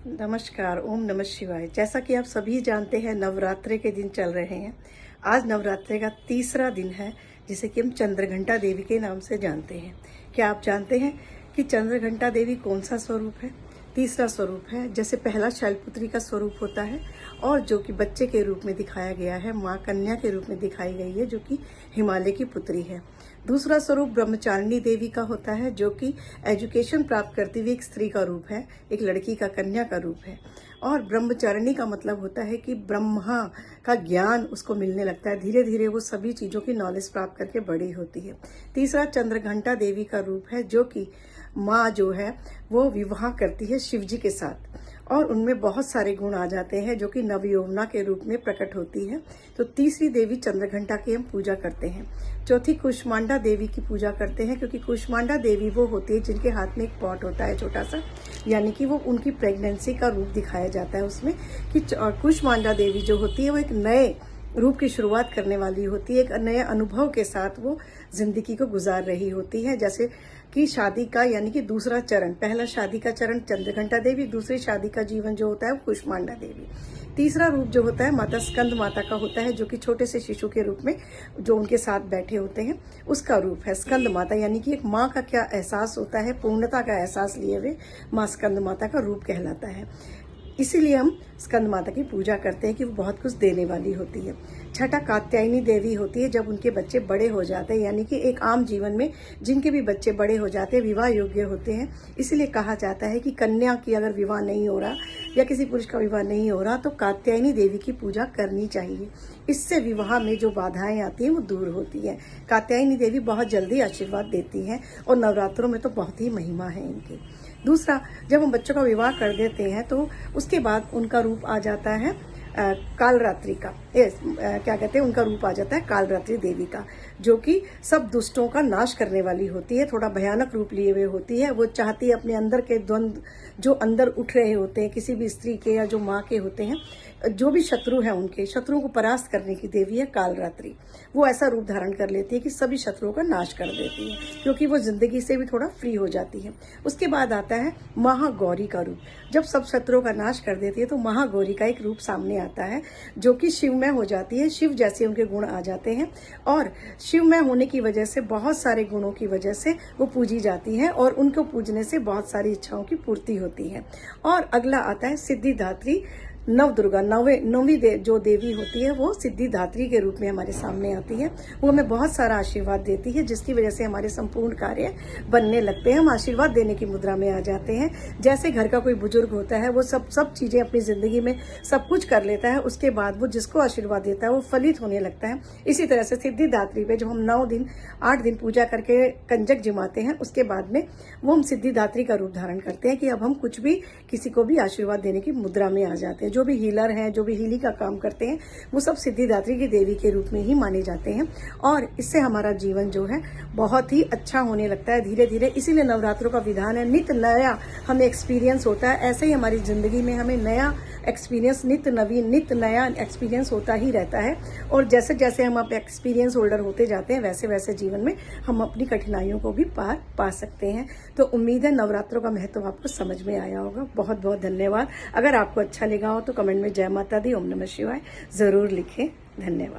नमस्कार, ओम नमः शिवाय। जैसा कि आप सभी जानते हैं, नवरात्रे के दिन चल रहे हैं। आज नवरात्रे का तीसरा दिन है, जिसे कि हम चंद्रघंटा देवी के नाम से जानते हैं। क्या आप जानते हैं कि चंद्रघंटा देवी कौन सा स्वरूप है? तीसरा स्वरूप है। जैसे पहला शैलपुत्री का स्वरूप होता है और जो कि बच्चे के रूप में दिखाया गया है, माँ कन्या के रूप में दिखाई गई है, जो कि हिमालय की पुत्री है। दूसरा स्वरूप ब्रह्मचारिणी देवी का होता है, जो कि एजुकेशन प्राप्त करती हुई एक स्त्री का रूप है, एक लड़की का, कन्या का रूप है। और ब्रह्मचारिणी का मतलब होता है कि ब्रह्मा का ज्ञान उसको मिलने लगता है, धीरे धीरे वो सभी चीज़ों की नॉलेज प्राप्त करके बड़ी होती है। तीसरा चंद्रघंटा देवी का रूप है, जो कि माँ जो है वो विवाह करती है शिव जी के साथ, और उनमें बहुत सारे गुण आ जाते हैं, जो कि नवयौवना के रूप में प्रकट होती है। तो तीसरी देवी चंद्रघंटा की हम पूजा करते हैं। चौथी कुष्मांडा देवी की पूजा करते हैं, क्योंकि कुष्मांडा देवी वो होती है जिनके हाथ में एक पॉट होता है छोटा सा, यानी कि वो उनकी प्रेगनेंसी का रूप दिखाया जाता है उसमें, कि कुष्मांडा देवी जो होती है वो एक नए रूप की शुरुआत करने वाली होती है, एक नए अनुभव के साथ वो जिंदगी को गुजार रही होती है। जैसे कि शादी का, यानी कि दूसरा चरण, पहला शादी का चरण चंद्रघंटा देवी, दूसरी शादी का जीवन जो होता है वो कुष्मांडा देवी। तीसरा रूप जो होता है माता स्कंद माता का होता है, जो कि छोटे से शिशु के रूप में जो उनके साथ बैठे होते हैं उसका रूप है स्कंद माता, यानी कि एक माँ का क्या एहसास होता है, पूर्णता का एहसास लिए हुए माँ स्कंद माता का रूप कहलाता है। इसीलिए हम स्कंद माता की पूजा करते हैं कि वो बहुत कुछ देने वाली होती है। छठा कात्यायनी देवी होती है, जब उनके बच्चे बड़े हो जाते हैं, यानी कि एक आम जीवन में जिनके भी बच्चे बड़े हो जाते हैं, विवाह योग्य होते हैं। इसीलिए कहा जाता है कि कन्या की अगर विवाह नहीं हो रहा या किसी पुरुष का विवाह नहीं हो रहा तो कात्यायनी देवी की पूजा करनी चाहिए। इससे विवाह में जो बाधाएं आती हैं वो दूर होती है। कात्यायनी देवी बहुत जल्दी आशीर्वाद देती हैं और नवरात्रों में तो बहुत ही महिमा है इनकी। दूसरा, जब हम बच्चों का विवाह कर देते हैं तो उसके बाद उनका रूप आ जाता है कालरात्रि का, क्या कहते हैं, उनका रूप आ जाता है कालरात्रि देवी का, जो कि सब दुष्टों का नाश करने वाली होती है। थोड़ा भयानक रूप लिए हुए होती है। वो चाहती है अपने अंदर के द्वंद्व जो अंदर उठ रहे होते हैं किसी भी स्त्री के या जो माँ के होते हैं, जो भी शत्रु है उनके शत्रुओं को परास्त करने की देवी है कालरात्रि। वो ऐसा रूप धारण कर लेती है कि सभी शत्रुओं का नाश कर देती है, क्योंकि वो जिंदगी से भी थोड़ा फ्री हो जाती है। उसके बाद आता है महागौरी का रूप। जब सब शत्रुओं का नाश कर देती है तो महागौरी का एक रूप सामने आता है, जो कि शिवमय हो जाती है। शिव जैसे उनके गुण आ जाते हैं और शिवमय होने की वजह से, बहुत सारे गुणों की वजह से वो पूजी जाती है और उनको पूजने से बहुत सारी इच्छाओं की पूर्ति होती है। और अगला आता है सिद्धिदात्री नवदुर्गा। नौवीं जो देवी होती है वो सिद्धिदात्री के रूप में हमारे सामने आती है। वो हमें बहुत सारा आशीर्वाद देती है, जिसकी वजह से हमारे संपूर्ण कार्य बनने लगते हैं। हम आशीर्वाद देने की मुद्रा में आ जाते हैं। जैसे घर का कोई बुजुर्ग होता है, वो सब चीजें अपनी जिंदगी में सब कुछ कर लेता है, उसके बाद वो जिसको आशीर्वाद देता है वो फलित होने लगता है। इसी तरह से सिद्धिदात्री पे जो हम 9 दिन 8 दिन पूजा करके कंजक जिमाते हैं, उसके बाद में वो हम सिद्धिदात्री का रूप धारण करते हैं कि अब हम कुछ भी किसी को भी आशीर्वाद देने की मुद्रा में आ जाते हैं। जो भी हीलर हैं, जो भी हीलिंग का काम करते हैं, वो सब सिद्धिदात्री की देवी के रूप में ही माने जाते हैं और इससे हमारा जीवन जो है बहुत ही अच्छा होने लगता है धीरे धीरे। इसीलिए नवरात्रों का विधान है, नित्य नया हमें एक्सपीरियंस होता है। ऐसे ही हमारी जिंदगी में हमें नया एक्सपीरियंस, नित्य नवीन, नित्य नया एक्सपीरियंस होता ही रहता है। और जैसे जैसे हम आप एक्सपीरियंस होल्डर होते जाते हैं, वैसे वैसे जीवन में हम अपनी कठिनाइयों को भी पार पा सकते हैं। तो उम्मीद है नवरात्रों का महत्व आपको समझ में आया होगा। बहुत बहुत धन्यवाद। अगर आपको अच्छा लगा हो तो कमेंट में जय माता दी, ओम नमः शिवाय जरूर लिखें। धन्यवाद।